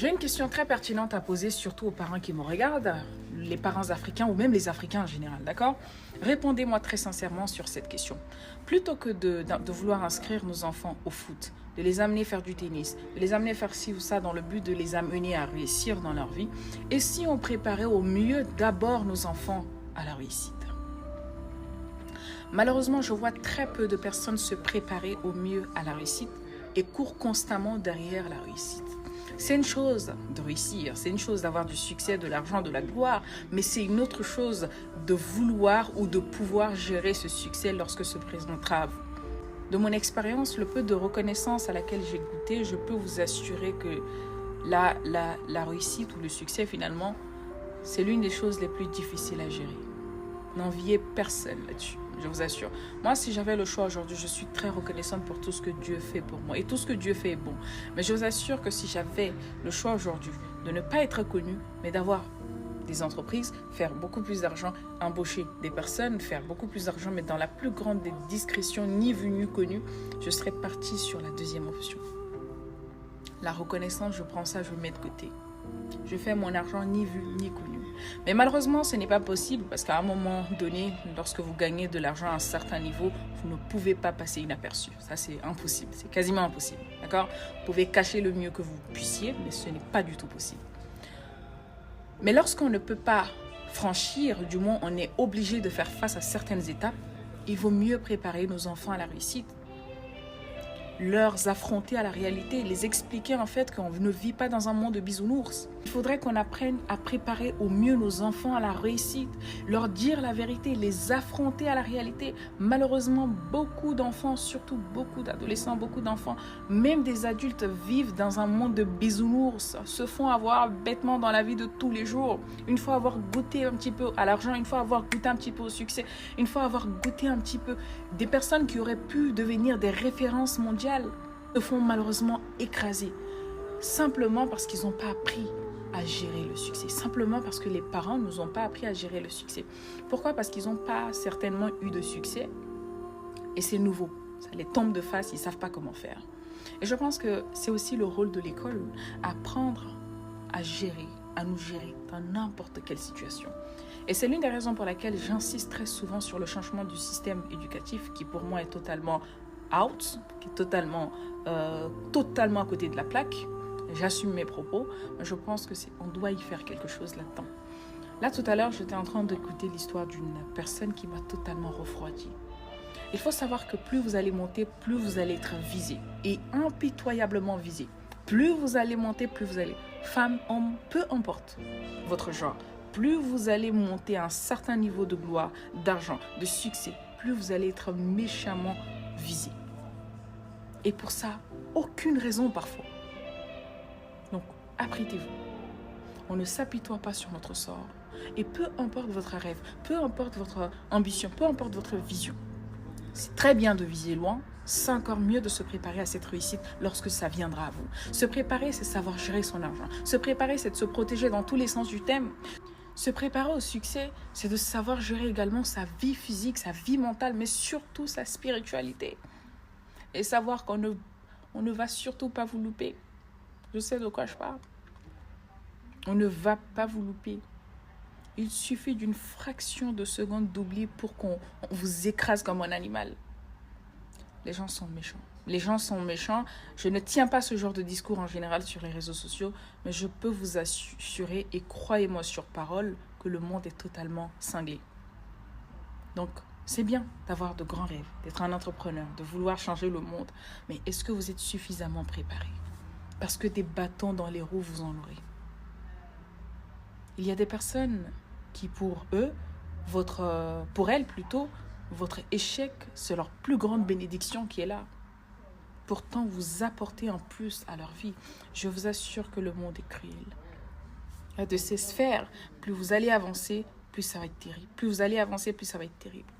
J'ai une question très pertinente à poser, surtout aux parents qui me regardent, les parents africains ou même les Africains en général, d'accord? Répondez-moi très sincèrement sur cette question. Plutôt que de vouloir inscrire nos enfants au foot, de les amener faire du tennis, de les amener faire ci ou ça dans le but de les amener à réussir dans leur vie, et si on préparait au mieux d'abord nos enfants à la réussite? Malheureusement, je vois très peu de personnes se préparer au mieux à la réussite et courent constamment derrière la réussite. C'est une chose de réussir, c'est une chose d'avoir du succès, de l'argent, de la gloire, mais c'est une autre chose de vouloir ou de pouvoir gérer ce succès lorsque se présentera à vous. De mon expérience, le peu de reconnaissance à laquelle j'ai goûté, je peux vous assurer que la réussite ou le succès finalement, c'est l'une des choses les plus difficiles à gérer. N'enviez personne là-dessus, je vous assure. Moi, si j'avais le choix aujourd'hui, je suis très reconnaissante pour tout ce que Dieu fait pour moi. Et tout ce que Dieu fait est bon. Mais je vous assure que si j'avais le choix aujourd'hui de ne pas être connue, mais d'avoir des entreprises, faire beaucoup plus d'argent, embaucher des personnes, faire beaucoup plus d'argent, mais dans la plus grande des discrétions, ni vue ni connue, je serais partie sur la deuxième option. La reconnaissance, je prends ça, je le mets de côté. Je fais mon argent ni vu ni connu. Mais malheureusement, ce n'est pas possible parce qu'à un moment donné, lorsque vous gagnez de l'argent à un certain niveau, vous ne pouvez pas passer inaperçu. Ça, c'est impossible. C'est quasiment impossible. D'accord? Vous pouvez cacher le mieux que vous puissiez, mais ce n'est pas du tout possible. Mais lorsqu'on ne peut pas franchir, du moins on est obligé de faire face à certaines étapes, il vaut mieux préparer nos enfants à la réussite. Leur affronter à la réalité, les expliquer en fait qu'on ne vit pas dans un monde de bisounours. Il faudrait qu'on apprenne à préparer au mieux nos enfants à la réussite, leur dire la vérité, les affronter à la réalité. Malheureusement, beaucoup d'enfants, surtout beaucoup d'adolescents, beaucoup d'enfants, même des adultes vivent dans un monde de bisounours, se font avoir bêtement dans la vie de tous les jours. Une fois avoir goûté un petit peu à l'argent, une fois avoir goûté un petit peu au succès, une fois avoir goûté un petit peu des personnes qui auraient pu devenir des références mondiales, se font malheureusement écraser simplement parce qu'ils n'ont pas appris à gérer le succès, simplement parce que les parents ne nous ont pas appris à gérer le succès. Pourquoi? Parce qu'ils n'ont pas certainement eu de succès et c'est nouveau, ça les tombe de face, ils ne savent pas comment faire. Et je pense que c'est aussi le rôle de l'école, apprendre à gérer, à nous gérer dans n'importe quelle situation. Et c'est l'une des raisons pour laquelle j'insiste très souvent sur le changement du système éducatif qui pour moi est totalement out, qui est totalement à côté de la plaque. J'assume mes propos, mais je pense qu'on doit y faire quelque chose là-dedans. Là, tout à l'heure, j'étais en train d'écouter l'histoire d'une personne qui m'a totalement refroidi. Il faut savoir que plus vous allez monter, plus vous allez être visé, et impitoyablement visé. Plus vous allez monter, plus vous allez... Femme, homme, peu importe votre genre. Plus vous allez monter à un certain niveau de gloire, d'argent, de succès, plus vous allez être méchamment visé. Et pour ça, aucune raison parfois. Donc, apprêtez-vous. On ne s'apitoie pas sur notre sort. Et peu importe votre rêve, peu importe votre ambition, peu importe votre vision, c'est très bien de viser loin, c'est encore mieux de se préparer à cette réussite lorsque ça viendra à vous. Se préparer, c'est savoir gérer son argent. Se préparer, c'est de se protéger dans tous les sens du thème. Se préparer au succès, c'est de savoir gérer également sa vie physique, sa vie mentale, mais surtout sa spiritualité. Et savoir qu'on ne va surtout pas vous louper. Je sais de quoi je parle. On ne va pas vous louper. Il suffit d'une fraction de seconde d'oubli pour qu'on vous écrase comme un animal. Les gens sont méchants. Les gens sont méchants. Je ne tiens pas ce genre de discours en général sur les réseaux sociaux, mais je peux vous assurer, et croyez-moi sur parole, que le monde est totalement cinglé. Donc, c'est bien d'avoir de grands rêves, d'être un entrepreneur, de vouloir changer le monde. Mais est-ce que vous êtes suffisamment préparé? Parce que des bâtons dans les roues, vous en aurez. Il y a des personnes qui, pour eux, pour elles plutôt, votre échec, c'est leur plus grande bénédiction qui est là. Pourtant, vous apportez en plus à leur vie. Je vous assure que le monde est cruel. De ces sphères, plus vous allez avancer, plus ça va être terrible. Plus vous allez avancer, plus ça va être terrible.